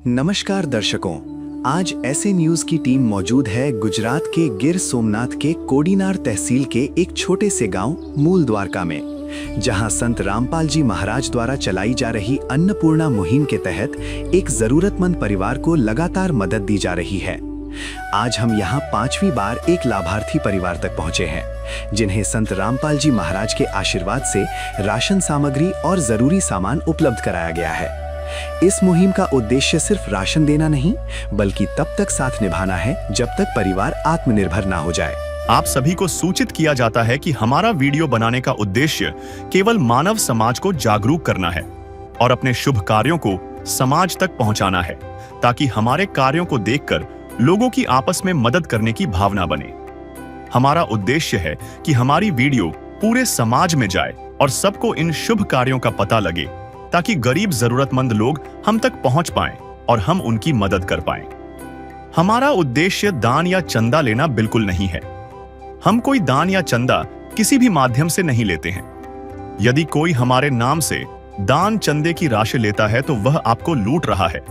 नमस्कार दर्शकों, आज ऐसे न्यूज की टीम मौजूद है गुजरात के गिर सोमनाथ के कोडीनार तहसील के एक छोटे से गांव मूल द्वारका में, जहां संत रामपाल जी महाराज द्वारा चलाई जा रही अन्नपूर्णा मुहिम के तहत एक जरूरतमंद परिवार को लगातार मदद दी जा रही है। आज हम यहां 5वीं बार एक लाभार्थी परिवार तक पहुंचे हैं, जिन्हें संत रामपाल जी महाराज के आशीर्वाद से राशन सामग्री और जरूरी सामान उपलब्ध कराया गया है। इस मुहिम का उद्देश्य सिर्फ राशन देना नहीं, बल्कि तब तक साथ निभाना है जब तक परिवार आत्मनिर्भर ना हो जाए। आप सभी को सूचित किया जाता है कि हमारा वीडियो बनाने का उद्देश्य केवल मानव समाज को जागरूक करना है और अपने शुभ कार्यों को समाज तक पहुंचाना है, ताकि हमारे कार्यों को देखकर लोगों की आपस में मदद करने की भावना बने। हमारा उद्देश्य है कि हमारी वीडियो पूरे समाज में जाए और सबको इन शुभ कार्यों का पता लगे, ताकि गरीब जरूरतमंद लोग हम तक पहुंच पाएं और हम उनकी मदद कर पाएं। हमारा उद्देश्य दान या चंदा लेना बिल्कुल नहीं है। हम कोई दान या चंदा किसी भी माध्यम से नहीं लेते हैं। यदि कोई हमारे नाम से दान चंदे की राशि लेता है तो वह आपको लूट रहा है।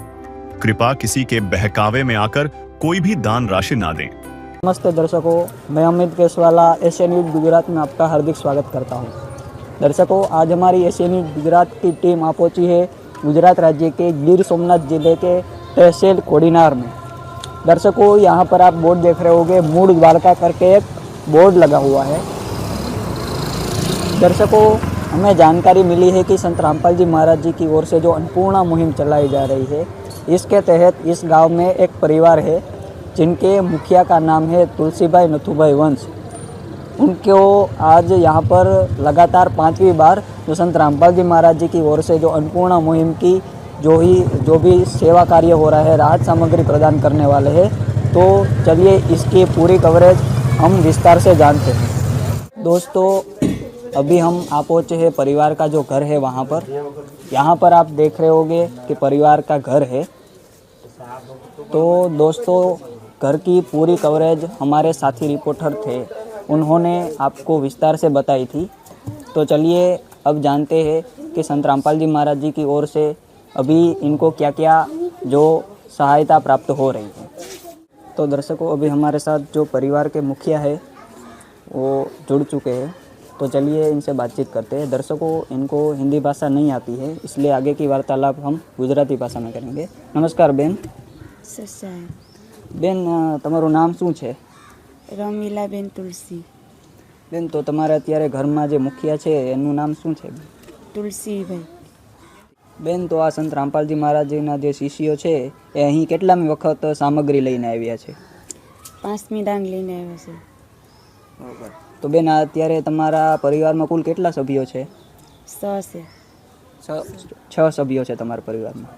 कृपया किसी के बहकावे में आकर कोई भी दान राशि ना दें। नमस्ते दर्शकों, मैं अमित केसवाला एशिया न्यूज गुजरात में आपका हार्दिक स्वागत करता हूं। दर्शकों, आज हमारी एशिया न्यूज गुजरात की टीम आ पहुंची है गुजरात राज्य के गिर सोमनाथ जिले के तहसील कोडीनार में। दर्शकों, यहां पर आप बोर्ड देख रहे होंगे, मूल द्वारका करके एक बोर्ड लगा हुआ है। दर्शकों, हमें जानकारी मिली है कि संत रामपाल जी महाराज जी की ओर से जो अन्नपूर्णा मुहिम चलाई जा रही है, इसके तहत इस गांव में एक परिवार है जिनके मुखिया का नाम है तुलसीभाई नथुभाई वंश। उनको आज यहाँ पर लगातार 5वीं बार जो संत रामपाल जी महाराज जी की ओर से जो अन्नपूर्णा मुहिम की जो भी सेवा कार्य हो रहा है, राहत सामग्री प्रदान करने वाले हैं। तो चलिए इसकी पूरी कवरेज हम विस्तार से जानते हैं। दोस्तों, अभी हम आ पहुँचे हैं परिवार का जो घर है वहाँ पर। यहाँ पर आप देख रहे होंगे कि परिवार का घर है। तो दोस्तों, घर की पूरी कवरेज हमारे साथी रिपोर्टर थे, उन्होंने आपको विस्तार से बताई थी। तो चलिए अब जानते हैं कि संत रामपाल जी महाराज जी की ओर से अभी इनको क्या क्या जो सहायता प्राप्त हो रही है। तो दर्शकों, अभी हमारे साथ जो परिवार के मुखिया है वो जुड़ चुके हैं। तो चलिए इनसे बातचीत करते हैं। दर्शकों, इनको हिंदी भाषा नहीं आती है, इसलिए आगे की वार्तालाप हम गुजराती भाषा में करेंगे। नमस्कार बेन। બેન, તમારું નામ શું છે? રમીલાબેન તુલસી. બેન, તો તમારે અત્યારે ઘરમાં જે મુખિયા છે એનું નામ શું છે? તુલસીભાઈ. બેન, તો આ સંત રામપાલજી મહારાજના જે શિષ્યો છે એ અહીં કેટલામી વખત સામગ્રી લઈને આવ્યા છે? 5મી ડાંગ લઈને આવ્યા છે. બરાબર. તો બેન, અત્યારે તમારા પરિવારમાં કુલ કેટલા સભ્યો છે? 6 છે. 6 સભ્યો છે તમારા પરિવારમાં.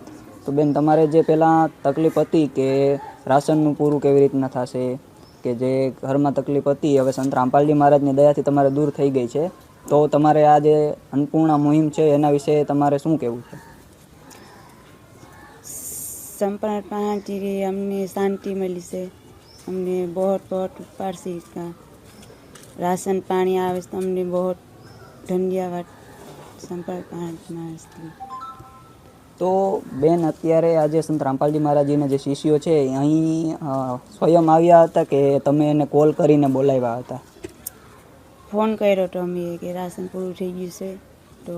તો બેન, તમારે જે પહેલાં તકલીફ હતી કે રાશનનું પૂરું કેવી રીતના થશે, કે જે ઘરમાં તકલીફ હતી, હવે સંત રામપાલજી મહારાજની દયાથી તમારે દૂર થઈ ગઈ છે, તો તમારે આ જે અન્નપૂર્ણા મુહિમ છે એના વિશે તમારે શું કહેવું છે? સંપર્ક પાંચી અમને શાંતિ મળી છે. અમને बहुत ઉપકાર છે. રાશન પાણી આવે છે, અમને बहुत ધન્યવાદ સંપર્ક પાંચ. તો બેન, અત્યારે આજે સંત રામપાલજી મહારાજજીના જે શિષ્યો છે અહીં સ્વયં આવ્યા હતા કે તમે એને કોલ કરીને બોલાવ્યા હતા? ફોન કર્યો તો અમે કે રાશન પૂરું થઈ ગયું છે, તો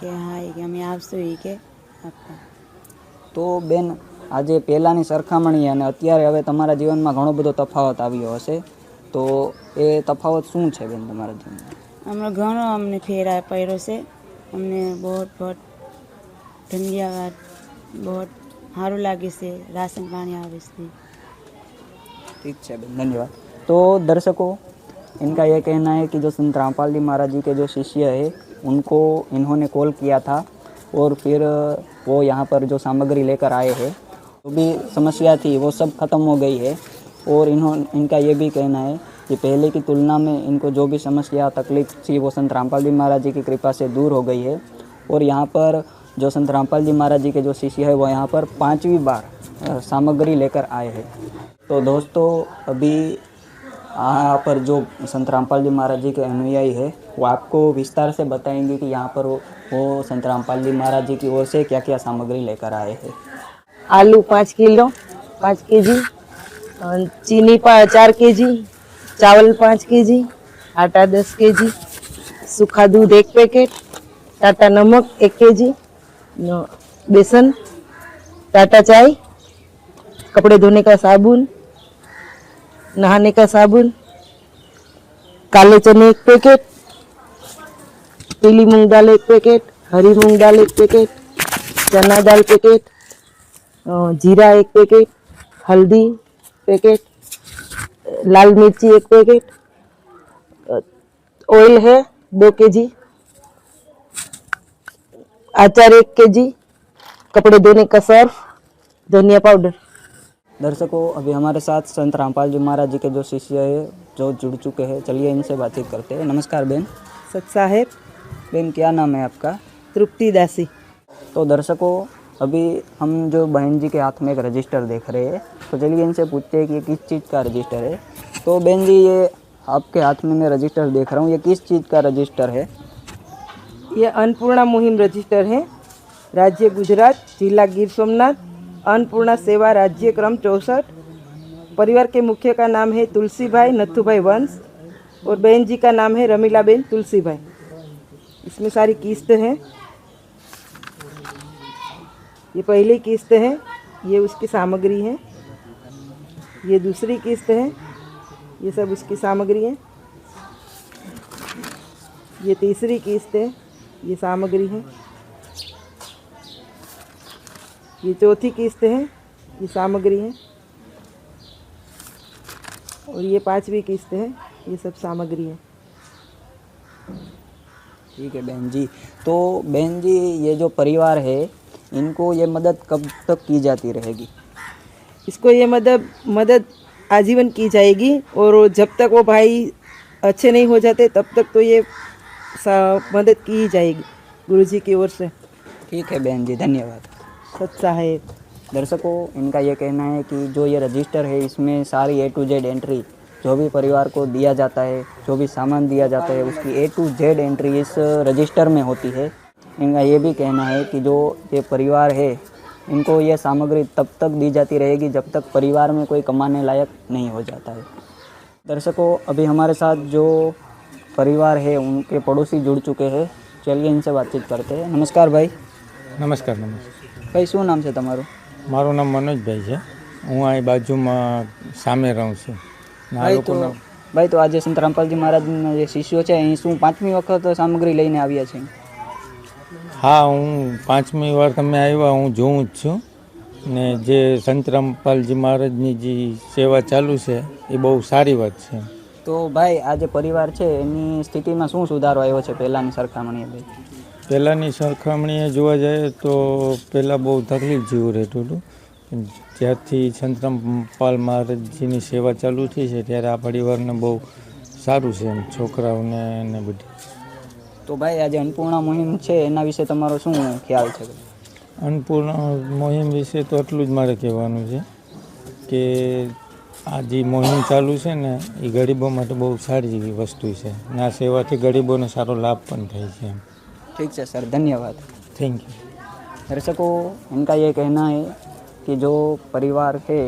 કે હા કે અમે આવશું એ કે આપવા. તો બેન, આજે પહેલાંની સરખામણી અને અત્યારે હવે તમારા જીવનમાં ઘણો બધો તફાવત આવ્યો હશે, તો એ તફાવત શું છે બેન તમારા જીવનમાં? હમણાં ઘણો અમને ફેર પડ્યો છે. અમને बहुत धन्यवाद, बहुत सारू लगे से राशन पानी आवे से. ठीक है बेन, धन्यवाद। तो दर्शकों, इनका ये कहना है कि जो संत रामपाल जी महाराज जी के जो शिष्य है उनको इन्होंने कॉल किया था और फिर वो यहाँ पर जो सामग्री लेकर आए हैं, जो भी समस्या थी वो सब ख़त्म हो गई है। और इनका ये भी कहना है कि पहले की तुलना में इनको जो भी समस्या तकलीफ थी वो संत रामपाल जी महाराज जी की कृपा से दूर हो गई है। और यहाँ पर जो संत रामपाल जी महाराज जी के जो शिष्य है वो यहाँ पर 5वीं बार सामग्री लेकर आए हैं। तो दोस्तों, अभी यहाँ पर जो संत रामपाल जी महाराज जी के अनुयायी है वो आपको विस्तार से बताएंगे कि यहाँ पर वो संत रामपाल जी महाराज जी की ओर से क्या क्या सामग्री लेकर आए हैं। आलू 5 किलो 5 केजी, चीनी 4 केजी, चावल 5 केजी, आटा 10 केजी, सूखा दूध 1 पैकेट, टाटा नमक 1 केजी, बेसन, टाटा चाय, कपड़े धोने का साबुन, नहाने का साबुन, काले चने 1 पैकेट, पीली मूंग दाल 1 पैकेट, हरी मूंग दाल 1 पैकेट, चना दाल पैकेट, जीरा 1 पैकेट, हल्दी पैकेट, लाल मिर्ची 1 पैकेट, ऑयल है 2 केजी, अचार 1 केजी, कपड़े धोने का सर्फ, धनिया पाउडर। दर्शकों, अभी हमारे साथ संत रामपाल जी महाराज जी के जो शिष्य है जो जुड़ चुके हैं, चलिए इनसे बातचीत करते हैं। नमस्कार बहन। सत साहेब, बहन क्या नाम है आपका? तृप्ति दासी। तो दर्शकों, अभी हम जो बहन जी के हाथ में एक रजिस्टर देख रहे हैं, तो चलिए इनसे पूछते हैं कि ये किस चीज़ का रजिस्टर है। तो बहन जी, ये आपके हाथ में मैं रजिस्टर देख रहा हूँ, ये किस चीज़ का रजिस्टर है? ये अन्नपूर्णा मुहिम रजिस्टर है। राज्य गुजरात, जिला गिर सोमनाथ, अन्नपूर्णा सेवा राज्य क्रम 64। परिवार के मुख्य का नाम है तुलसीभाई नथुभाई वंश और बहन जी का नाम है रमीलाबेन तुलसीभाई। इसमें सारी किस्त हैं। ये पहली किस्त है, ये उसकी सामग्री है। ये दूसरी किस्त है, ये सब उसकी सामग्री है। ये तीसरी किस्त है, ये सामग्री है। ये चौथी किस्त है, ये सामग्री है। और ये 5वीं किस्त है, ये सब सामग्री है। ठीक है बहन जी। तो बहन जी, ये जो परिवार है, इनको ये मदद कब तक की जाती रहेगी? इसको ये मदद आजीवन की जाएगी और जब तक वो भाई अच्छे नहीं हो जाते तब तक तो ये मदद की जाएगी गुरुजी की ओर से। ठीक है बहन जी, धन्यवाद। सत साहेब। दर्शकों, इनका ये कहना है कि जो ये रजिस्टर है, इसमें सारी A to Z एंट्री, जो भी परिवार को दिया जाता है, जो भी सामान दिया जाता है, उसकी A to Z एंट्री इस रजिस्टर में होती है। इनका ये भी कहना है कि जो ये परिवार है, इनको ये सामग्री तब तक दी जाती रहेगी जब तक परिवार में कोई कमाने लायक नहीं हो जाता है। दर्शकों, अभी हमारे साथ जो परिवार है, उनके पड़ोसी जुड़ चुके हैं, चलिए इनसे बातचीत करते हैं। नमस्कार भाई। નમસ્કાર. भाई, શું નામ છે તમારું? મારું નામ મનોજભાઈ છે. હું અહીં બાજુમાં સામે રહું છું. ને આ લોકોના ભાઈ, તો આજે સંત રામપાલજી મહારાજના જે શિષ્યો છે, અહીં શું 5મી વખત સામગ્રી લઈને આવ્યા છે? હા, હું 5મી વાર તમે આવ્યા, હું જોઉં જ છું. ને જે સંત રામપાલજી મહારાજની જે સેવા ચાલુ છે એ બહુ સારી વાત છે. તો ભાઈ, આ જે પરિવાર છે એની સ્થિતિમાં શું સુધારો આવ્યો છે પહેલાંની સરખામણીએ? ભાઈ, પહેલાંની સરખામણીએ જોવા જાય તો પહેલાં બહુ તકલીફ જેવું રહેતું હતું. પણ જ્યારથી સંત રામપાલ મહારાજજીની સેવા ચાલુ થઈ છે ત્યારે આ પરિવારને બહુ સારું છે, એમ છોકરાઓને ને બધું. તો ભાઈ, આજે અન્નપૂર્ણા મુહિમ છે એના વિશે તમારો શું ખ્યાલ છે? અન્નપૂર્ણા મોહિમ વિશે તો એટલું જ મારે કહેવાનું છે કે આ જે મોહિમ ચાલુ છે ને એ ગરીબો માટે બહુ સારી એવી વસ્તુ છે ને આ સેવાથી ગરીબોને સારો લાભ પણ થાય છે. ठीक है सर, धन्यवाद। Thank you. दर्शकों, इनका ये कहना है कि जो परिवार है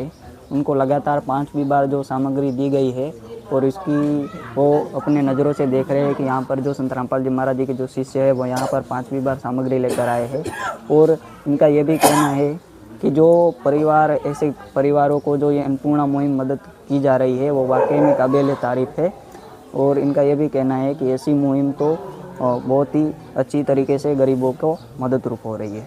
उनको लगातार 5वीं बार जो सामग्री दी गई है और इसकी वो अपने नज़रों से देख रहे हैं कि यहाँ पर जो संत रामपाल जी महाराज जी के जो शिष्य है वो यहाँ पर 5वीं बार सामग्री लेकर आए हैं। और इनका ये भी कहना है कि जो परिवार, ऐसे परिवारों को जो ये अन्नपूर्णा मुहिम मदद की जा रही है वो वाकई में काबिल तारीफ़ है। और इनका ये भी कहना है कि ऐसी मुहिम तो बहुत ही अच्छी तरीके से गरीबों को मददरूप हो रही है।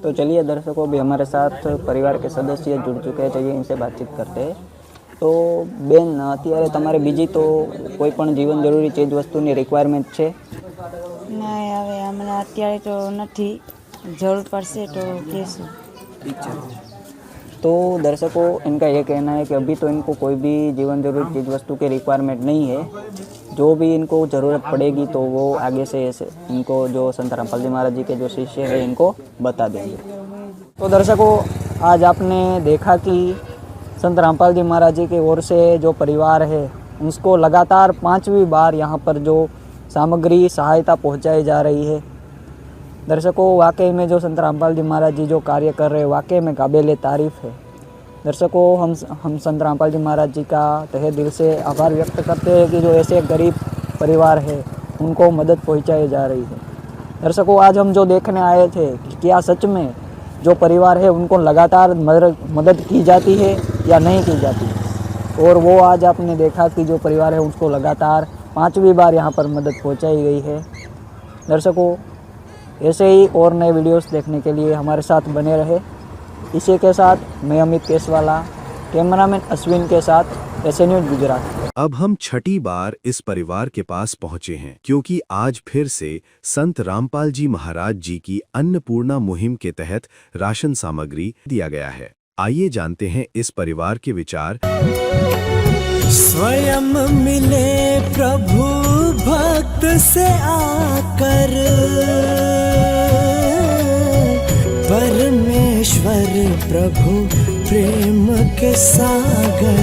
तो चलिए दर्शकों, भी हमारे साथ परिवार के सदस्य जुड़ चुके हैं, चलिए इनसे बातचीत करते हैं। तो બેન, અત્યારે તમારે બીજી તો કોઈ પણ જીવન જરૂરી ચીજ વસ્તુની રિક્વાયરમેન્ટ છે? નહીં, હવે હમણાં અત્યારે તો નથી, જરૂર પડશે તો કહેશું. तो दर्शकों, इनका ये कहना है कि अभी तो इनको कोई भी जीवन जरूरी चीज़ वस्तु की रिक्वायरमेंट नहीं है। जो भी इनको ज़रूरत पड़ेगी तो वो आगे से ऐसे इनको जो संत रामपाल जी महाराज जी के जो शिष्य है इनको बता देंगे। तो दर्शकों, आज आपने देखा कि संत रामपाल जी महाराज जी की ओर से जो परिवार है उसको लगातार 5वीं बार यहाँ पर जो सामग्री सहायता पहुंचाई जा रही है। दर्शकों, वाकई में जो संत रामपाल जी महाराज जी जो कार्य कर रहे हैं वाकई में काबिल तारीफ़ है। दर्शकों, हम संत रामपाल जी महाराज जी का तहे दिल से आभार व्यक्त करते हैं कि जो ऐसे गरीब परिवार है उनको मदद पहुंचाई जा रही है। दर्शकों, आज हम जो देखने आए थे कि क्या सच में जो परिवार है उनको लगातार मदद की जाती है या नहीं की जाती है, और वो आज आपने देखा कि जो परिवार है उसको लगातार 5वीं बार यहाँ पर मदद पहुँचाई गई है। दर्शकों, ऐसे ही और नए वीडियोस देखने के लिए हमारे साथ बने रहे। इसी के साथ मैं अमित केसवाला, कैमरामैन अश्विन के साथ एसए न्यूज़ गुजरात। अब हम छठी बार इस परिवार के पास पहुंचे हैं क्योंकि आज फिर से संत रामपाल जी महाराज जी की अन्नपूर्णा मुहिम के तहत राशन सामग्री दिया गया है। आइए जानते हैं इस परिवार के विचार। स्वयं मिले प्रभु भक्त से आकर, परमेश्वर प्रभु प्रेम के सागर।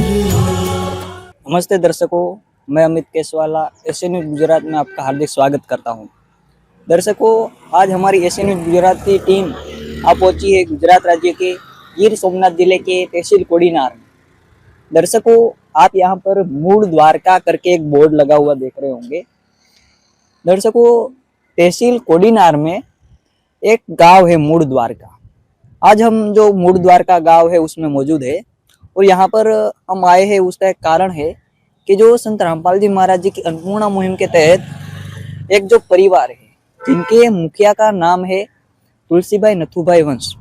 नमस्ते दर्शकों, मैं अमित केसवाला एसए न्यूज़ गुजरात में आपका हार्दिक स्वागत करता हूं। दर्शकों, आज हमारी एसए न्यूज़ गुजरात की टीम आ पहुंची है गुजरात राज्य के गिर सोमनाथ जिले के तहसील कोडीनार में। दर्शकों, आप यहां पर मूल द्वारका करके एक बोर्ड लगा हुआ देख रहे होंगे। दर्शकों, तहसील कोडीनार में एक गांव है मूल द्वारका। आज हम जो मूल द्वारका गांव है उसमें मौजूद है, और यहाँ पर हम आए हैं उसका एक कारण है कि जो संत रामपाल जी महाराज जी की अन्नपूर्णा मुहिम के तहत एक जो परिवार है जिनके मुखिया का नाम है तुलसीभाई नथुभाई वंश,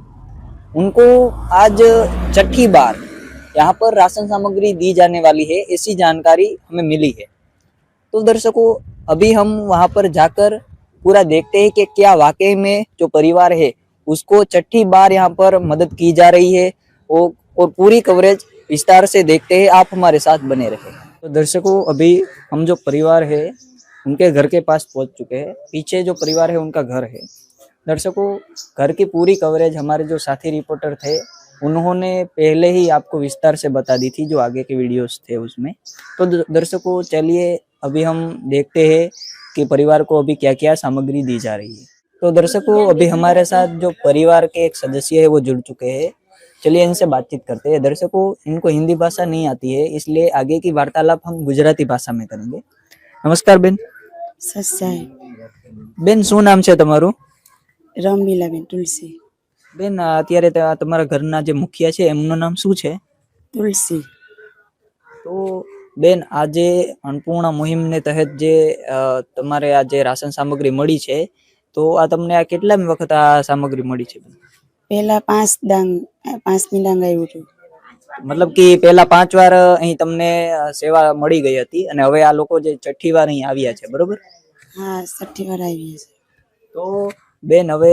उनको आज छठी बार यहाँ पर राशन सामग्री दी जाने वाली है, ऐसी जानकारी हमें मिली है। तो दर्शकों, अभी हम वहाँ पर जाकर पूरा देखते हैं कि क्या वाकई में जो परिवार है उसको छठी बार यहाँ पर मदद की जा रही है, और पूरी कवरेज विस्तार से देखते हैं। आप हमारे साथ बने रहे। तो दर्शकों, अभी हम जो परिवार है उनके घर के पास पहुंच चुके हैं। पीछे जो परिवार है उनका घर है। दर्शकों, घर की पूरी कवरेज हमारे जो साथी रिपोर्टर थे उन्होंने पहले ही आपको विस्तार से बता दी थी, जो आगे के वीडियोस थे उसमें। तो दर्शकों, चलिए अभी हम देखते हैं कि परिवार को अभी क्या क्या सामग्री दी जा रही है। तो दर्शकों, अभी हमारे साथ जो परिवार के एक सदस्य है वो जुड़ चुके हैं। चलिए इनसे बातचीत करते हैं। दर्शकों, इनको हिंदी भाषा नहीं आती है, इसलिए आगे की वार्तालाप हम गुजराती भाषा में करेंगे। नमस्कार बेन। સસાય બેન, શું નામ છે તમારું? રમીલાબેન તુલસી બેન, અત્યારે તમારા ઘરના જે મુખિયા છે એમનું નામ શું છે? તુલસી તો બેન, આજે અન્નપૂર્ણા મુહિમને તહેત જે તમારે આ જે રાશન સામગ્રી મળી છે, તો આ તમને આ કેટલામી વખત આ સામગ્રી મળી છે? પહેલા 5મી ડાંગ આવ્યું હતું. મતલબ કે પહેલા 5 વાર અહીં તમને સેવા મળી ગઈ હતી અને હવે આ લોકો જે છઠ્ઠી વાર અહીં આવ્યા છે, બરોબર? હા, 6ઠ્ઠી વાર આવી છે. તો બેન, હવે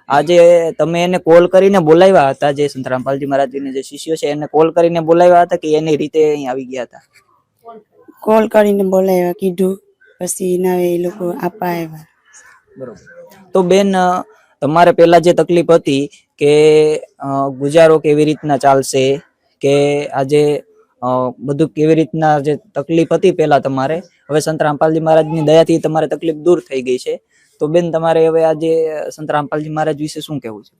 આજે તમે એને કોલ કરીને બોલાવ્યા હતા, જે સંત રામપાલજી મહારાજજીના જે શિષ્યો છે એને કોલ કરીને બોલાવ્યા હતા કે એની રીતે અહીં આવી ગયા હતા? કોલ કરીને બોલાવ્યા, કીધું, પછી ના એ લોકો આપવા આવ્યા. બરોબર. તો બેન, તમારે પહેલા જે તકલીફ હતી કે ગુજારો કેવી રીતના ચાલશે, કે આજે બધું કેવી રીતના જે તકલીફ હતી પહેલા તમારે, હવે સંત રામપાલજી મહારાજની દયાથી તમારે તકલીફ દૂર થઈ ગઈ છે, તો બેન તમારે હવે આજે સંત રામપાલજી મહારાજ વિશે શું કહેવું છે?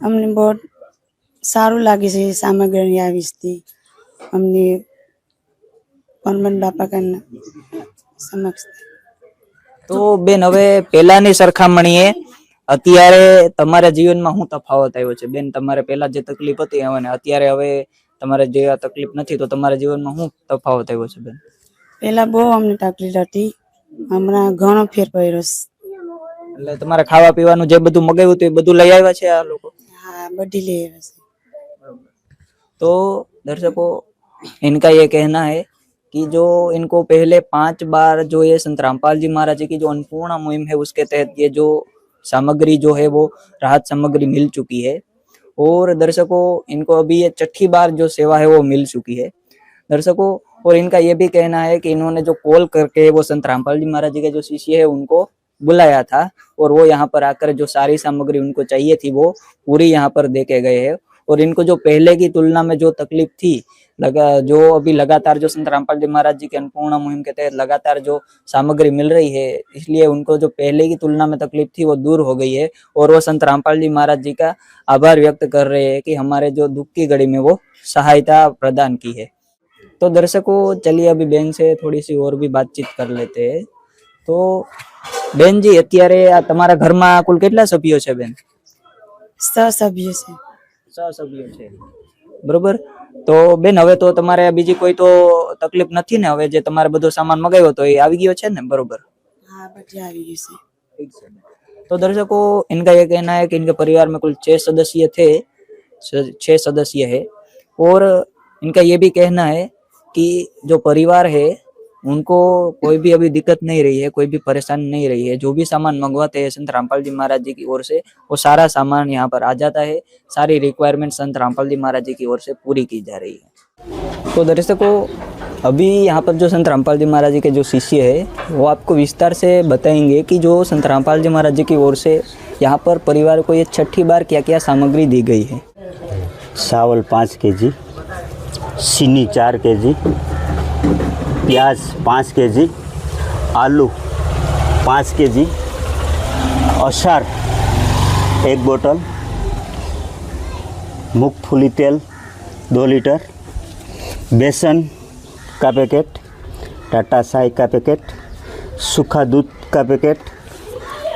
અમને બહુ સારું લાગે છે સામગ્રી આવી. અમને પરમન બાપા કા સમક્ષ. તો બેન, હવે પહેલાની સરખામણીએ અત્યારે તમારા જીવનમાં શું તફાવત આવ્યો છે? બેન, તમારે પહેલા જે તકલીફ હતી અને અત્યારે હવે તમારે જે આ તકલીફ નથી, તો તમારા જીવનમાં શું તફાવત આવ્યો છે બેન? પહેલા બહુ અમને તકલીફ હતી, હમણાં ઘણો ફેર પડ્યો છે. એટલે તમારે ખાવા પીવાનું જે બધું મગાવ્યું હતું એ બધું લઈ આવ્યા છે આ લોકો? હા, બધી લઈ આવ્યા છે. तो दर्शकों, इनका ये कहना है कि जो इनको पहले 5 बार जो ये संत रामपाल जी महाराज जी की जो अन्नपूर्णा मुहिम है उसके तहत ये जो सामग्री जो है वो राहत सामग्री मिल चुकी है, और दर्शकों इनको अभी ये छठी बार जो सेवा है वो मिल चुकी है दर्शकों। और इनका ये भी कहना है कि इन्होंने जो कॉल करके वो संत रामपाल जी महाराज जी के जो शिष्य है उनको बुलाया था, और वो यहाँ पर आकर जो सारी सामग्री उनको चाहिए थी वो पूरी यहाँ पर दे के गए हैं। और इनको जो पहले की तुलना में जो तकलीफ थी जो अभी लगातार जो संत रामपाल जी महाराज जी के अन्नपूर्णा मुहिम के तहत लगातार जो सामग्री मिल रही है, इसलिए उनको जो पहले की तुलना में तकलीफ थी वो दूर हो गई है और वो संत रामपाल जी महाराज जी का आभार व्यक्त कर रहे हैं कि हमारे जो दुख की घड़ी में वो सहायता प्रदान की है। तो दर्शकों चलिए अभी बेन से थोड़ी सी और भी बातचीत कर लेते हैं। तो बेन जी અત્યારે તમારા ઘરમાં કુલ કેટલા સભ્યો છે બેન? 100 સભ્યો છે। 6 સભ્યો છે, બરોબર। તો બેન હવે તો તમારે બીજી કોઈ તો તકલીફ નથી ને? હવે જે તમારે બધો સામાન મગાવ્યો તો એ આવી ગયો છે ને? બરોબર, हाँ बढ़िया આવી ગયું છે। ठीक है। तो दर्शकों इनका ये कहना है कि इनके परिवार में कुल 6 सदस्य थे, 6 सदस्य है और इनका ये भी कहना है कि जो परिवार है उनको कोई भी अभी दिक्कत नहीं रही है, कोई भी परेशानी नहीं रही है। जो भी सामान मंगवाते हैं संत रामपाल जी महाराज जी की ओर से वो सारा सामान यहाँ पर आ जाता है, सारी रिक्वायरमेंट संत रामपाल जी महाराज जी की ओर से पूरी की जा रही है। तो दर्शकों अभी यहाँ पर जो संत रामपाल जी महाराज जी के जो शिष्य है वो आपको विस्तार से बताएंगे कि जो संत रामपाल जी महाराज जी की ओर से यहाँ पर परिवार को ये छठी बार क्या क्या सामग्री दी गई है। चावल 5 केजी, चीनी 4 केजी, प्याज 5 केजी, आलू 5 केजी, अचार 1 बोतल, मूंगफली तेल 2 लीटर, बेसन का पैकेट, टाटा चाय का पैकेट, सूखा दूध का पैकेट,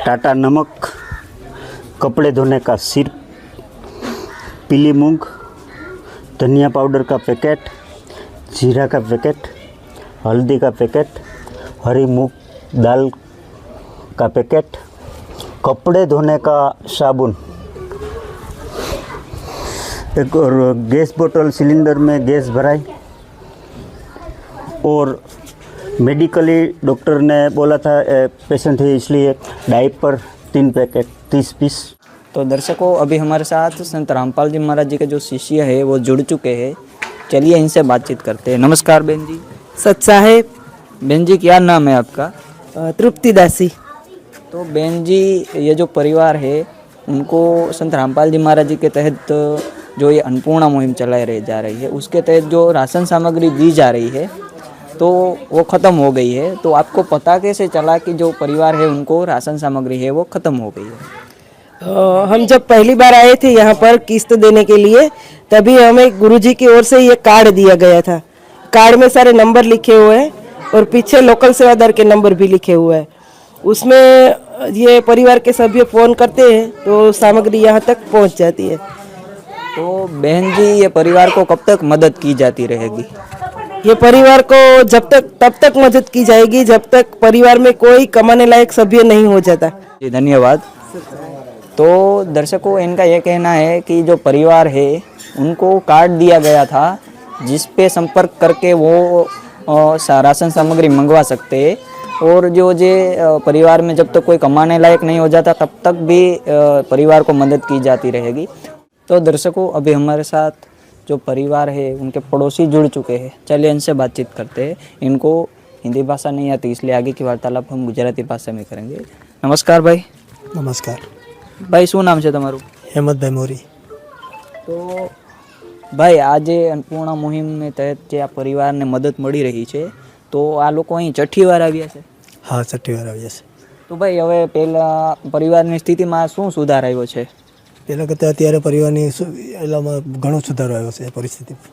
टाटा नमक, कपड़े धोने का सिर्फ, पीली मूंग, धनिया पाउडर का पैकेट, जीरा का पैकेट, हल्दी का पैकेट, हरी मूंग दाल का पैकेट, कपड़े धोने का साबुन, एक और गैस बोतल सिलेंडर में गैस भराई और मेडिकली डॉक्टर ने बोला था पेशेंट है इसलिए डायपर 3 पैकेट 30 पीस। तो दर्शकों अभी हमारे साथ संत रामपाल जी महाराज जी के जो शिष्य है वो जुड़ चुके हैं, चलिए इनसे बातचीत करते हैं। नमस्कार बेन जी। सत साहेब। बेन जी क्या नाम है आपका? तृप्ति दासी। तो बेन जी ये जो परिवार है उनको संत रामपाल जी महाराज जी के तहत जो ये अन्नपूर्णा मुहिम चलाई रही जा रही है उसके तहत जो राशन सामग्री दी जा रही है तो वो ख़त्म हो गई है। तो आपको पता कैसे चला कि जो परिवार है उनको राशन सामग्री है वो ख़त्म हो गई है? हम जब पहली बार आए थे यहाँ पर किस्त देने के लिए तभी हमें गुरुजी की ओर से ये कार्ड दिया गया था। कार्ड में सारे नंबर लिखे हुए हैं और पीछे लोकल सेवादार के नंबर भी लिखे हुए हैं। उसमें ये परिवार के सभ्य फ़ोन करते हैं तो सामग्री यहाँ तक पहुँच जाती है। तो बहन जी ये परिवार को कब तक मदद की जाती रहेगी? ये परिवार को तब तक मदद की जाएगी जब तक परिवार में कोई कमाने लायक सभ्य नहीं हो जाता। जी धन्यवाद। तो दर्शकों इनका यह कहना है कि जो परिवार है उनको कार्ड दिया गया था जिस पे संपर्क करके वो राशन सामग्री मंगवा सकते हैं और जो परिवार में जब तक कोई कमाने लायक नहीं हो जाता तब तक भी परिवार को मदद की जाती रहेगी। तो दर्शकों अभी हमारे साथ जो परिवार है उनके पड़ोसी जुड़ चुके हैं, चलिए इनसे बातचीत करते हैं। इनको हिंदी भाषा नहीं आती इसलिए आगे की वार्तालाप हम गुजराती भाषा में करेंगे। नमस्कार भाई। नमस्कार भाई શું નામ છે તમારું? હેમંતભાઈ મોરી। તો ભાઈ આજે અન્નપૂર્ણા મુહિમ તહેત જે આ પરિવારને મદદ મળી રહી છે તો આ લોકો અહીં છઠ્ઠી વાર આવ્યા છે? હા છઠ્ઠી વાર આવ્યા છે। તો ભાઈ હવે પહેલા પરિવારની સ્થિતિમાં શું સુધાર આવ્યો છે? પહેલાં કરતાં અત્યારે પરિવારની એલામાં ઘણો સુધારો આવ્યો છે પરિસ્થિતિમાં।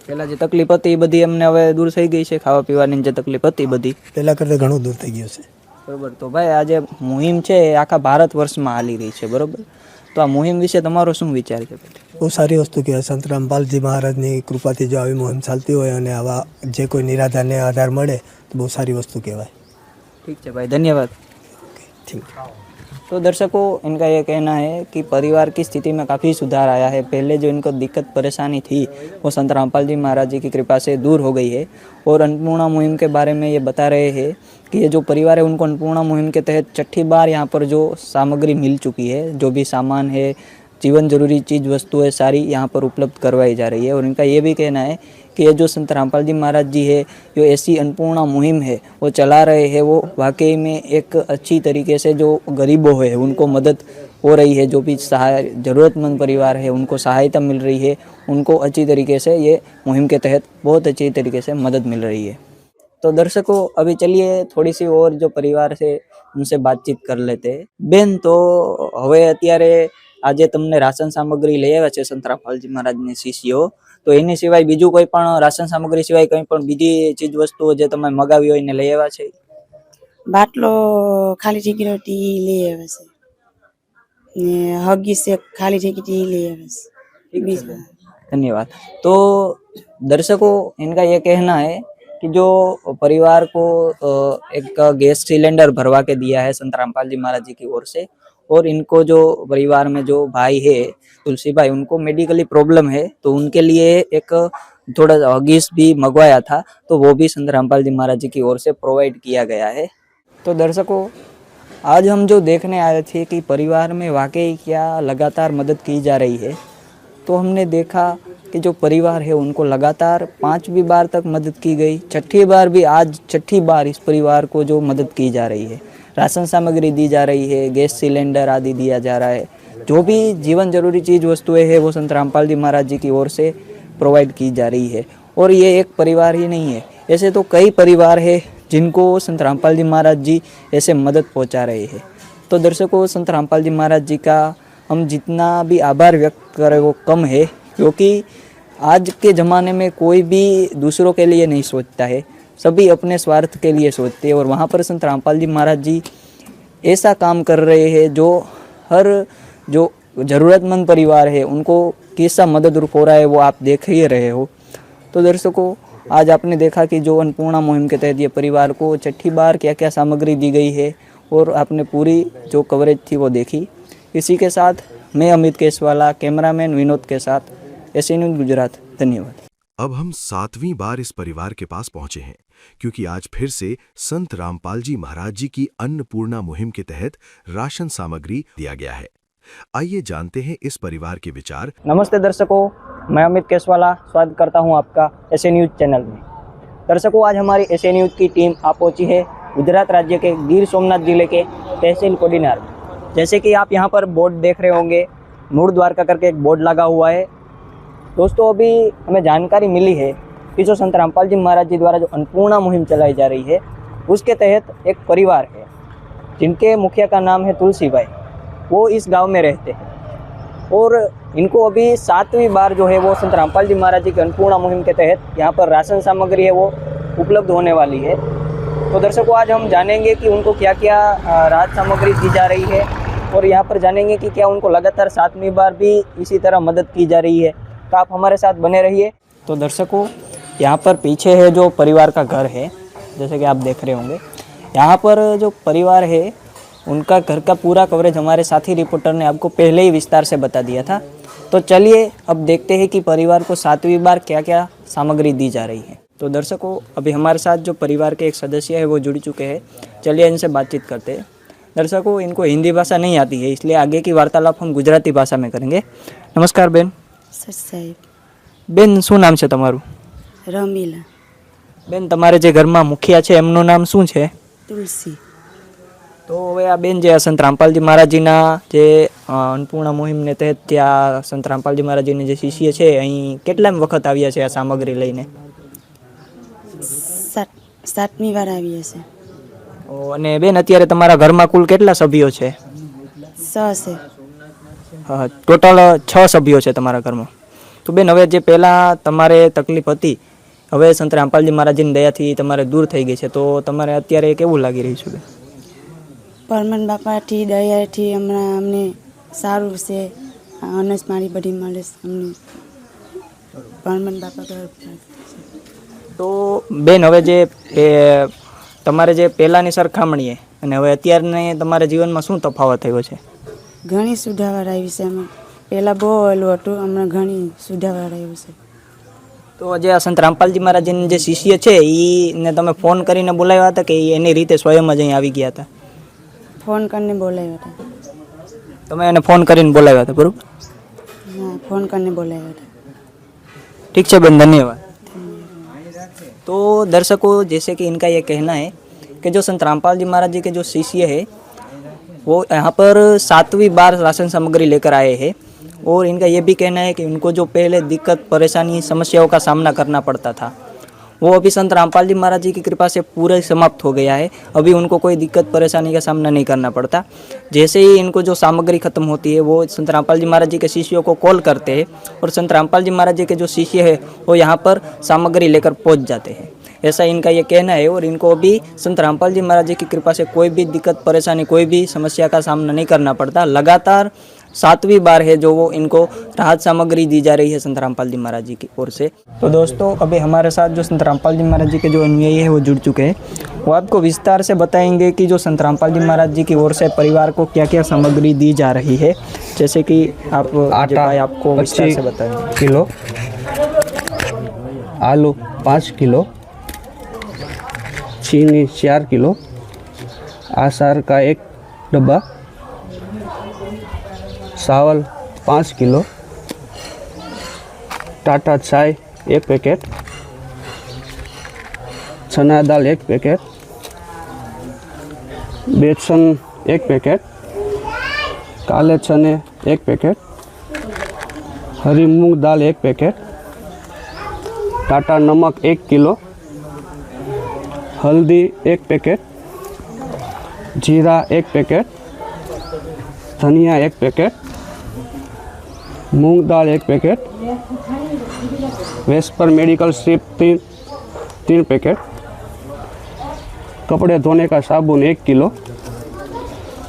પહેલાં જે તકલીફ હતી એ બધી એમને હવે દૂર થઈ ગઈ છે? ખાવા પીવાની જે તકલીફ હતી બધી પહેલાં કરતાં ઘણું દૂર થઈ ગયું છે। બરોબર। તો ભાઈ આ જે મુહિમ છે એ આખા ભારત વર્ષમાં હાલી રહી છે, બરોબર? તો આ મુહિમ વિશે તમારો શું વિચાર છે? બહુ સારી વસ્તુ કહેવાય। સંત રામપાલજી મહારાજની કૃપાથી જો આવી મુહિમ ચાલતી હોય અને આવા જે કોઈ નિરાધારને આધાર મળે તો બહુ સારી વસ્તુ કહેવાય। ठीक है भाई, धन्यवाद। ठीक। तो दर्शकों इनका ये कहना है कि परिवार की स्थिति में काफ़ी सुधार आया है। पहले जो इनको दिक्कत परेशानी थी वो संत रामपाल जी महाराज जी की कृपा से दूर हो गई है। और अन्नपूर्णा मुहिम के बारे में ये बता रहे हैं कि ये जो परिवार है उनको अन्नपूर्णा मुहिम के तहत छठी बार यहाँ पर जो सामग्री मिल चुकी है, जो भी सामान है, जीवन जरूरी चीज़ वस्तुएं सारी यहाँ पर उपलब्ध करवाई जा रही है। और इनका ये भी कहना है कि ये जो संत रामपाल जी महाराज जी है जो ऐसी अन्नपूर्णा मुहिम है वो चला रहे हैं वो वाकई में एक अच्छी तरीके से जो गरीबों है उनको मदद हो रही है, जो भी ज़रूरतमंद परिवार है उनको सहायता मिल रही है, उनको अच्छी तरीके से ये मुहिम के तहत बहुत अच्छी तरीके से मदद मिल रही है। तो दर्शकों, अभी चलिए थोड़ी सी और जो परिवार से उनसे बातचीत कर लेते हैं। बेन, तो હવે અત્યારે આજે તમને રાશન સામગ્રી લઈ આવ્યા છે સંત રામપાલજી મહારાજની શિષ્યો, તો એની સિવાય બીજું કોઈ પણ રાશન સામગ્રી સિવાય કંઈ પણ બીજી ચીજ વસ્તુઓ જે તમે મગાવી હોય ને લઈ આવ્યા છે? બાટલો ખાલી ઠીકી રોટી ले आवे से ने हगी से खाली ઠીકી ले आवे से। बीच में धन्यवाद। तो दर्शकों, इनका ये कहना है कि जो परिवार को एक गैस सिलेंडर भरवा के दिया है संत रामपाल जी महाराज जी की ओर से, और इनको जो परिवार में जो भाई है तुलसी भाई, उनको मेडिकली प्रॉब्लम है, तो उनके लिए एक थोड़ा हगीस भी मंगवाया था, तो वो भी संत रामपाल जी महाराज जी की ओर से प्रोवाइड किया गया है। तो दर्शकों, आज हम जो देखने आए थे कि परिवार में वाकई क्या लगातार मदद की जा रही है, तो हमने देखा कि जो परिवार है उनको लगातार 5वीं बार तक मदद की गई, 6ठी बार भी, आज 6ठी बार इस परिवार को जो मदद की जा रही है, राशन सामग्री दी जा रही है, गैस सिलेंडर आदि दिया जा रहा है, जो भी जीवन जरूरी चीज़ वस्तुएं हैं वो संत रामपाल जी महाराज जी की ओर से प्रोवाइड की जा रही है। और ये एक परिवार ही नहीं है, ऐसे तो कई परिवार है जिनको संत रामपाल जी महाराज जी ऐसे मदद पहुंचा रहे हैं। तो दर्शकों, संत रामपाल जी महाराज जी का हम जितना भी आभार व्यक्त करें वो कम है, क्योंकि आज के ज़माने में कोई भी दूसरों के लिए नहीं सोचता है, सभी अपने स्वार्थ के लिए सोचते हैं। और वहाँ पर संत रामपाल जी महाराज जी ऐसा काम कर रहे हैं जो हर जो ज़रूरतमंद परिवार है उनको कैसा मदद रूप हो रहा है वो आप देख ही रहे हो। तो दर्शकों, आज आपने देखा कि जो अन्नपूर्णा मुहिम के तहत ये परिवार को 6ठी बार क्या क्या सामग्री दी गई है, और आपने पूरी जो कवरेज थी वो देखी। इसी के साथ मैं अमित केसवाला, कैमरामैन विनोद के साथ एसए न्यूज़ गुजरात। धन्यवाद। अब हम 7वीं बार इस परिवार के पास पहुंचे हैं, क्योंकि आज फिर से संत रामपाल जी महाराज जी की अन्नपूर्णा मुहिम के तहत राशन सामग्री दिया गया है। आइए जानते हैं इस परिवार के विचार। नमस्ते दर्शकों, मैं अमित केसवाला स्वागत करता हूं आपका एसए न्यूज़ चैनल में। दर्शकों, आज हमारी एसए न्यूज़ की टीम आ पहुंची है गुजरात राज्य के गिर सोमनाथ जिले के तहसील कोडीनार में। जैसे कि आप यहां पर बोर्ड देख रहे होंगे, मूળ द्वारका करके एक बोर्ड लगा हुआ है। दोस्तों, अभी हमें जानकारी मिली है कि जो संत रामपाल जी महाराज जी द्वारा जो अन्नपूर्णा मुहिम चलाई जा रही है, उसके तहत एक परिवार है जिनके मुखिया का नाम है तुलसी भाई। वो इस गांव में रहते हैं और इनको अभी 7वीं बार जो है वो संत रामपाल जी महाराज जी की अन्नपूर्णा मुहिम के तहत यहाँ पर राशन सामग्री है वो उपलब्ध होने वाली है। तो दर्शकों, आज हम जानेंगे कि उनको क्या क्या राहत सामग्री दी जा रही है, और यहाँ पर जानेंगे कि क्या उनको लगातार 7वीं बार भी इसी तरह मदद की जा रही है। तो आप हमारे साथ बने रहिए। तो दर्शकों, यहाँ पर पीछे है जो परिवार का घर है, जैसे कि आप देख रहे होंगे। यहाँ पर जो परिवार है उनका घर का पूरा कवरेज हमारे साथी रिपोर्टर ने आपको पहले ही विस्तार से बता दिया था। तो चलिए अब देखते हैं कि परिवार को 7वीं बार क्या क्या सामग्री दी जा रही है। तो दर्शकों, अभी हमारे साथ जो परिवार के एक सदस्य है वो जुड़ चुके हैं, चलिए इनसे बातचीत करते हैं। दर्शकों, इनको हिंदी भाषा नहीं आती है, इसलिए आगे की वार्तालाप हम गुजराती भाषा में करेंगे। नमस्कार बेन। सर साहेब। बेन, શું નામ છે તમારું? રમીલા। બેન, તમારે જે ઘરમાં મુખિયા છે એમનું નામ શું છે? તુલસી। તો હવે આ બેન જે સંત રામપાલજી મહારાજજીના જે અન્નપૂર્ણા મુહિમને તહેત ત્યાં સંત રામપાલજી મહારાજજીને જે શિષ્ય છે અહીં કેટલા વખત આવ્યા છે આ સામગ્રી લઈને? 7મી વાર આવ્યા છે। અને બેન, અત્યારે તમારા ઘરમાં કુલ કેટલા સભ્યો છે? 6 છે। ટોટલ 6 સભ્યો છે તમારા ઘરમાં। તો બેન, હવે જે પહેલાં તમારે તકલીફ હતી, હવે સંત રામપાલજી મહારાજજીની દયાથી તમારે દૂર થઈ ગઈ છે, તો તમારે અત્યારે કેવું લાગી રહ્યું છે બેન? પરમન બાપાથી દયાથી હમણાં અમને સારું છે, અનસ મારી બધી મળે છે અમને। પરમન બાપા તો બેન, હવે જે તમારે જે પહેલાંની સરખામણીએ અને હવે અત્યારને તમારા જીવનમાં શું તફાવત થયો છે? ઘણી સુધાર આવી છે। અમે પહેલાં બહુ ઓલું હતું, હમણાં ઘણી સુધાર આવ્યું છે। તો જે આ સંત રામપાલજી મહારાજજીના જે શિષ્ય છે એને તમે ફોન કરીને બોલાવ્યા હતા કે એની રીતે સ્વયં જ અહીં આવી ગયા હતા? ફોન કરીને બોલાવ્યા હતા। તમે એને ફોન કરીને બોલાવ્યા હતા, બરાબર? हाँ, फोन करने बोलाया था। ठीक है बेन, धन्यवाद। तो दर्शकों, जैसे कि इनका ये कहना है कि जो संत रामपाल जी महाराज जी के जो शिष्य है वो यहाँ पर 7वीं बार राशन सामग्री लेकर आए हैं और इनका ये भी कहना है कि उनको जो पहले दिक्कत परेशानी समस्याओं का सामना करना पड़ता था वो अभी संत रामपाल जी महाराज जी की कृपा से पूरा समाप्त हो गया है। अभी उनको कोई दिक्कत परेशानी का सामना नहीं करना पड़ता। जैसे ही इनको जो सामग्री खत्म होती है वो संत रामपाल जी महाराज जी के शिष्यों को कॉल करते हैं और संत रामपाल जी महाराज जी के जो शिष्य है वो यहाँ पर सामग्री लेकर पहुँच जाते हैं, ऐसा इनका ये कहना है। और इनको अभी संत रामपाल जी महाराज जी की कृपा से कोई भी दिक्कत परेशानी कोई भी समस्या का सामना नहीं करना पड़ता। लगातार 7वीं बार है जो वो इनको राहत सामग्री दी जा रही है संत रामपाल जी महाराज जी की ओर से। तो दोस्तों अभी हमारे साथ जो संत रामपाल जी महाराज जी के जो अनुयायी है वो जुड़ चुके हैं, वो आपको विस्तार से बताएंगे कि जो संत रामपाल जी महाराज जी की ओर से परिवार को क्या क्या सामग्री दी जा रही है। जैसे कि आप आटा आपको विस्तार से बताएंगे। किलो, आलू 5 किलो, चीनी 4 किलो, आचार का 1 डब्बा, चावल 5 किलो, टाटा चाय 1 पैकेट, चना दाल 1 पैकेट, बेसन 1 पैकेट, काले चने 1 पैकेट, हरी मूंग दाल 1 पैकेट, टाटा नमक 1 किलो, हल्दी 1 पैकेट, जीरा 1 पैकेट, धनिया 1 पैकेट, मूंग दाल 1 packet, VSEPR medical strip 3 packet, कपड़े धोने का साबुन 1 किलो,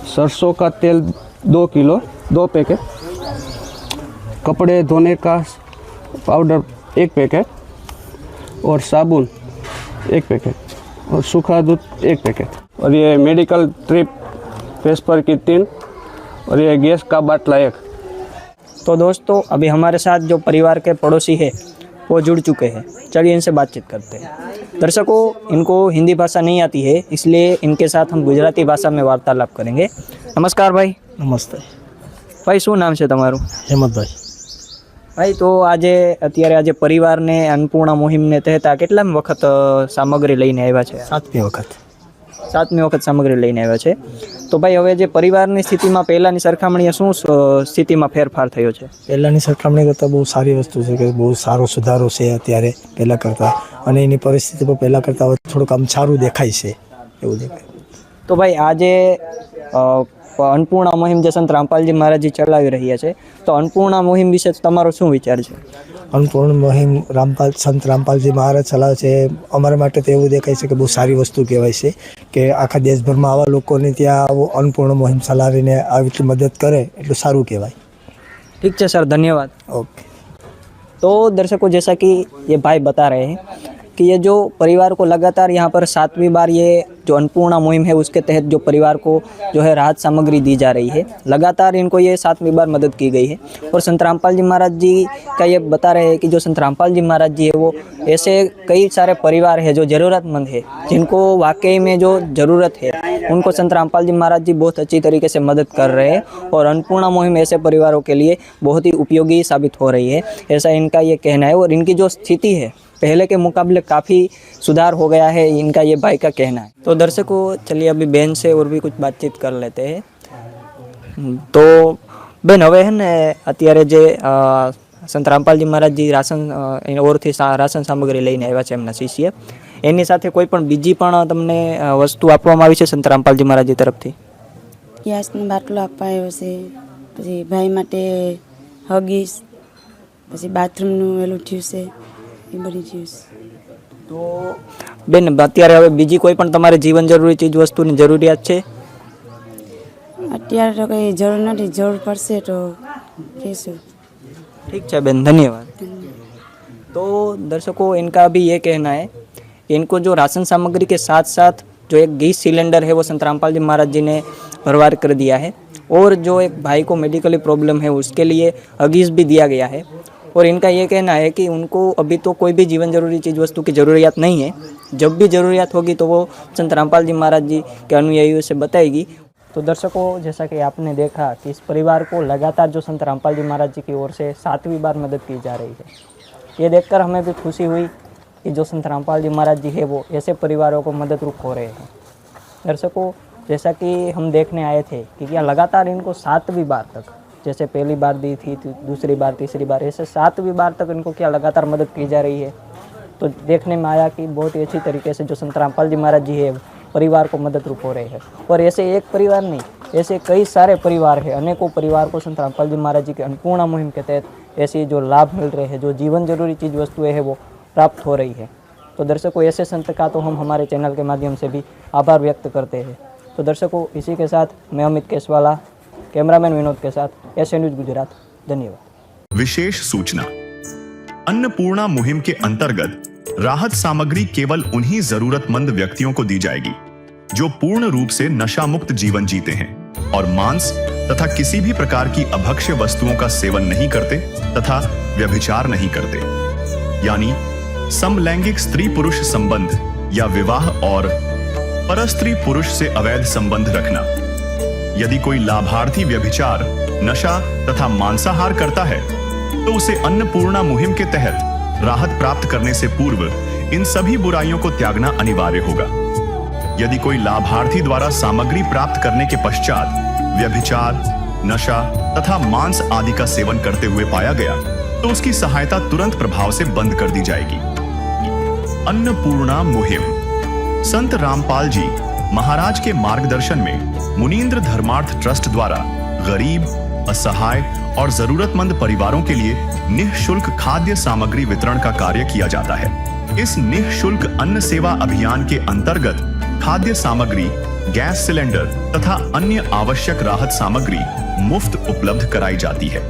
सरसों का तेल 2 किलो 2 पैकेट, कपड़े धोने का पाउडर 1 पैकेट और साबुन 1 पैकेट और सूखा दूध 1 पैकेट और ये मेडिकल ट्रिप वेस्पर की 3 और ये गैस का बाटला 1। तो दोस्तों अभी हमारे साथ जो परिवार के पड़ोसी है वो जुड़ चुके हैं, चलिए इनसे बातचीत करते हैं। दर्शकों इनको हिंदी भाषा नहीं आती है इसलिए इनके साथ हम गुजराती भाषा में वार्तालाप करेंगे। नमस्कार भाई। નમસ્તે ભાઈ શું નામ છે તમારું? હેમંતભાઈ। ભાઈ તો આજે પરિવારને અન્નપૂર્ણા મુહિમને તહેત આ કેટલામી વખત સામગ્રી લઈને આવ્યા છે? 7મી વખત। 7મી વખત સામગ્રી લઈને આવ્યા છે। તો ભાઈ હવે જે પરિવારની સ્થિતિમાં પહેલાંની સરખામણીએ શું સ્થિતિમાં ફેરફાર થયો છે? પહેલાંની સરખામણી કરતાં બહુ સારી વસ્તુ છે કે બહુ સારો સુધારો છે અત્યારે પહેલાં કરતાં, અને એની પરિસ્થિતિ પણ પહેલાં કરતાં હવે થોડુંક આમ સારું દેખાય છે એવું દેખાય। તો ભાઈ આજે અન્નપૂર્ણા મુહિમ જે સંત રામપાલજી મહારાજજી ચલાવી રહ્યા છે તો અન્નપૂર્ણા મુહિમ વિશે તમારો શું વિચાર છે? અન્નપૂર્ણા મુહિમ સંત રામપાલજી મહારાજ ચલાવે છે, અમારા માટે તો એવું દેખાય છે કે બહુ સારી વસ્તુ કહેવાય છે કે આખા દેશભરમાં આવા લોકોને ત્યાં આવો અન્નપૂર્ણા મુહિમ ચલાવીને આવી રીતે મદદ કરે એટલું સારું કહેવાય। ठीक है सर, धन्यवाद। ओके। तो दर्शकों जैसा कि ये भाई बता रहे हैं कि ये जो परिवार को लगातार यहाँ पर 7वीं बार ये जो अन्नपूर्णा मुहिम है उसके तहत जो परिवार को जो है राहत सामग्री दी जा रही है, लगातार इनको ये 7वीं बार मदद की गई है। और संत रामपाल जी महाराज जी का ये बता रहे हैं कि जो संत रामपाल जी महाराज जी है वो ऐसे कई सारे परिवार है जो ज़रूरतमंद है, जिनको वाकई में जो ज़रूरत है उनको संत रामपाल जी महाराज जी बहुत अच्छी तरीके से मदद कर रहे हैं और अन्नपूर्णा मुहिम ऐसे परिवारों के लिए बहुत ही उपयोगी साबित हो रही है, ऐसा इनका ये कहना है। और इनकी जो स्थिति है पहले के मुकाबले काफ़ी सुधार हो गया है, इनका ये भाई का कहना है। तो दर्शकों चलिए अभी बहन से और भी कुछ बातचीत कर लेते हैं। तो બેન હવે હે ને અત્યારે જે સંત રામપાલજી મહારાજજી રાશન ઓરથી રાશન સામગ્રી લઈને આવ્યા છે એમના શિષ્ય, એની સાથે કોઈ પણ બીજી પણ તમને વસ્તુ આપવામાં આવી છે સંત રામપાલજી મહારાજજી તરફથી? ગેસનો બાટલો અપાયો છે, પછી ભાઈ માટે હગીસ, પછી બાથરૂમનું વેલું થયું છે, એ બધી થયું છે। તો બેન અત્યારે હવે બીજી કોઈ પણ તમારે જીવન જરૂરી ચીજ વસ્તુની જરૂરિયાત છે? અત્યારે તો કંઈ જરૂર નથી, જરૂર પડશે તો કહીશું। ठीक है बहन, धन्यवाद। तो दर्शकों इनका भी ये कहना है कि इनको जो राशन सामग्री के साथ साथ जो एक गैस सिलेंडर है वो संत रामपाल जी महाराज जी ने भरवार कर दिया है और जो एक भाई को मेडिकली प्रॉब्लम है उसके लिए हगीज भी दिया गया है। और इनका ये कहना है कि उनको अभी तो कोई भी जीवन जरूरी चीज़ वस्तु की ज़रूरियात नहीं है, जब भी ज़रूरियात होगी तो वो संत रामपाल जी महाराज जी के अनुयायियों से बताएगी। तो दर्शकों जैसा कि आपने देखा कि इस परिवार को लगातार जो संत रामपाल जी महाराज जी की ओर से 7वीं बार मदद की जा रही है, ये देखकर हमें भी खुशी हुई कि जो संत रामपाल जी महाराज जी है वो ऐसे परिवारों को मदद रूप हो रहे हैं। दर्शकों जैसा कि हम देखने आए थे कि क्या लगातार इनको 7वीं बार तक, जैसे पहली बार दी थी, दूसरी बार, तीसरी बार, ऐसे 7वीं बार तक इनको क्या लगातार मदद की जा रही है। तो देखने में आया कि बहुत ही अच्छी तरीके से जो संत रामपाल जी महाराज जी है परिवार को मदद रूप हो रहे हैं। और ऐसे एक परिवार नहीं, ऐसे कई सारे परिवार हैं, अनेकों परिवार को संत रामपाल जी महाराज जी के अन्नपूर्णा मुहिम के तहत ऐसे जो लाभ मिल रहे हैं, जो जीवन जरूरी चीज़ वस्तुएं हैं वो प्राप्त हो रही है। तो दर्शकों, ऐसे संत का तो हम हमारे चैनल के माध्यम से भी आभार व्यक्त करते हैं। तो दर्शकों, इसी के साथ मैं अमित केसवाला, कैमरामैन विनोद के साथ एसए न्यूज़ गुजरात। धन्यवाद। विशेष सूचना, अन्नपूर्णा मुहिम के अंतर्गत राहत सामग्री केवल उन्हीं जरूरतमंद व्यक्तियों को दी जाएगी जो पूर्ण रूप से नशा मुक्त जीवन जीते हैं और मांस तथा किसी भी प्रकार की अभक्ष्य वस्तुओं का सेवन नहीं करते तथा व्यभिचार नहीं करते, यानी समलैंगिक स्त्री पुरुष संबंध या विवाह और परस्त्री पुरुष से अवैध संबंध रखना। यदि कोई लाभार्थी व्यभिचार, नशा तथा मांसाहार करता है तो उसे अन्नपूर्णा मुहिम के तहत राहत प्राप्त करने से पूर्व इन सभी बुराइयों को त्यागना अनिवार्य होगा। यदि कोई लाभार्थी द्वारा सामग्री प्राप्त करने के पश्चात व्यभिचार, नशा तथा मांस आदि का सेवन करते हुए पाया गया तो उसकी सहायता तुरंत प्रभाव से बंद कर दी जाएगी। अन्नपूर्णा मुहिम संत रामपाल जी महाराज के मार्गदर्शन में मुनीन्द्र धर्मार्थ ट्रस्ट द्वारा गरीब, असहाय और जरूरतमंद परिवारों के लिए निःशुल्क खाद्य सामग्री वितरण का कार्य किया जाता है। इस निःशुल्क अन्न सेवा अभियान के अंतर्गत खाद्य सामग्री, गैस सिलेंडर तथा अन्य आवश्यक राहत सामग्री मुफ्त उपलब्ध कराई जाती है।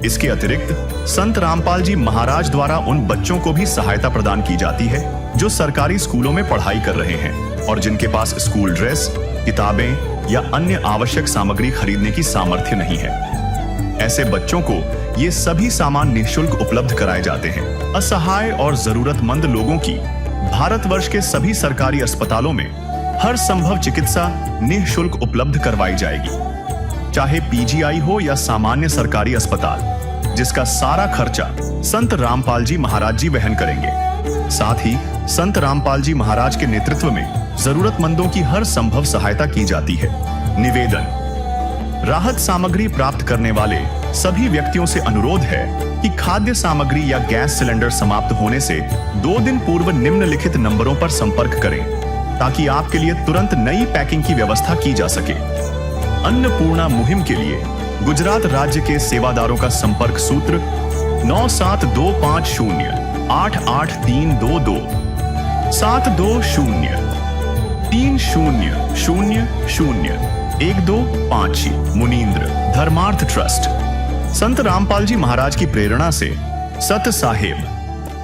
इसके अतिरिक्त संत रामपाल जी महाराज द्वारा उन बच्चों को भी सहायता प्रदान की जाती है जो सरकारी स्कूलों में पढ़ाई कर रहे हैं और जिनके पास स्कूल ड्रेस, किताबें या अन्य आवश्यक सामग्री खरीदने की सामर्थ्य नहीं है। ऐसे बच्चों को ये सभी सामान निःशुल्क उपलब्ध कराए जाते हैं। असहाय और जरूरतमंद लोगों की भारतवर्ष के सभी सरकारी अस्पतालों में हर संभव चिकित्सा निःशुल्क उपलब्ध करवाई जाएगी, चाहे पीजीआई हो या सामान्य सरकारी अस्पताल, जिसका सारा खर्चा संत रामपाल जी महाराज जी वहन करेंगे। साथ ही संत रामपाल जी महाराज के नेतृत्व में जरूरतमंदों की हर संभव सहायता की जाती है। निवेदन, राहत सामग्री प्राप्त करने वाले सभी व्यक्तियों से अनुरोध है कि खाद्य सामग्री या गैस सिलेंडर समाप्त होने से 2 दिन पूर्व निम्नलिखित नंबरों पर संपर्क करें ताकि आपके लिए तुरंत नई पैकिंग की व्यवस्था की जा सके। अन्नपूर्णा मुहिम के लिए गुजरात राज्य के सेवादारों का संपर्क सूत्र 9725088322 72030001256 मुनीन्द्र धर्मार्थ ट्रस्ट। संत रामपाल जी महाराज की प्रेरणा से सत साहेब